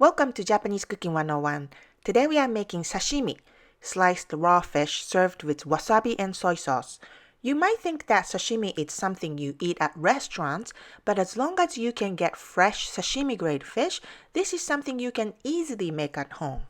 Welcome to Japanese Cooking 101. Today we are making sashimi, sliced raw fish served with wasabi and soy sauce. You might think that sashimi is something you eat at restaurants, but as long as you can get fresh sashimi-grade fish, this is something you can easily make at home.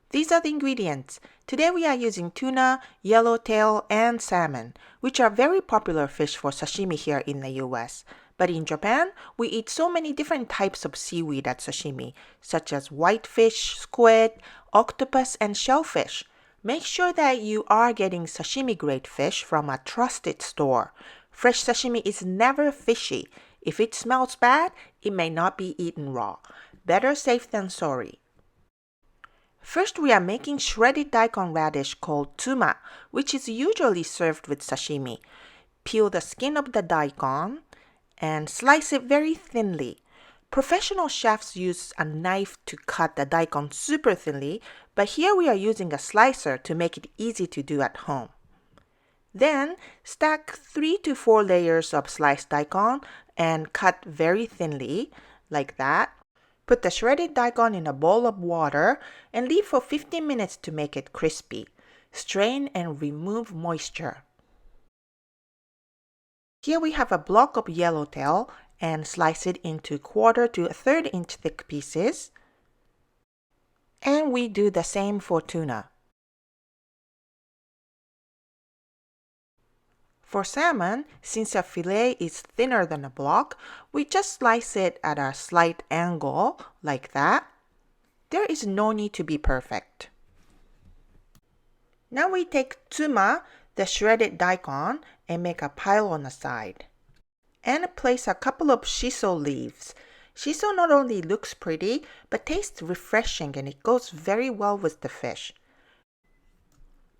These are the ingredients. Today we are using tuna, yellowtail, and salmon, which are very popular fish for sashimi here in the US. But in Japan, we eat so many different types of seaweed at sashimi, such as whitefish, squid, octopus, and shellfish. Make sure that you are getting sashimi-grade fish from a trusted store. Fresh sashimi is never fishy. If it smells bad, it may not be eaten raw. Better safe than sorry. First, we are making shredded daikon radish called tsuma, which is usually served with sashimi. Peel the skin of the daikon and slice it very thinly. Professional chefs use a knife to cut the daikon super thinly, but here we are using a slicer to make it easy to do at home. Then, stack 3 to 4 layers of sliced daikon and cut very thinly, like that. Put the shredded daikon in a bowl of water and leave for 15 minutes to make it crispy. Strain and remove moisture. Here we have a block of yellowtail and slice it into 1/4 to 1/3 inch thick pieces. And we do the same for tuna. For salmon, since a fillet is thinner than a block, we just slice it at a slight angle, like that. There is no need to be perfect. Now we take tsuma, the shredded daikon, and make a pile on the side. And place a couple of shiso leaves. Shiso not only looks pretty, but tastes refreshing and it goes very well with the fish.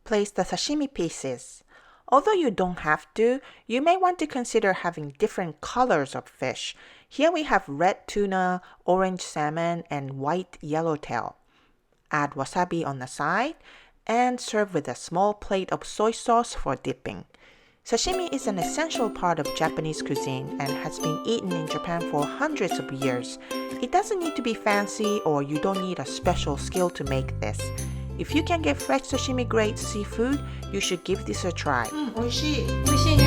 Place the sashimi pieces. Although you don't have to, you may want to consider having different colors of fish. Here we have red tuna, orange salmon, and white yellowtail. Add wasabi on the side and serve with a small plate of soy sauce for dipping. Sashimi is an essential part of Japanese cuisine and has been eaten in Japan for hundreds of years. It doesn't need to be fancy or you don't need a special skill to make this. If you can get fresh sashimi grade seafood, you should give this a try. 美味しい。美味しいね。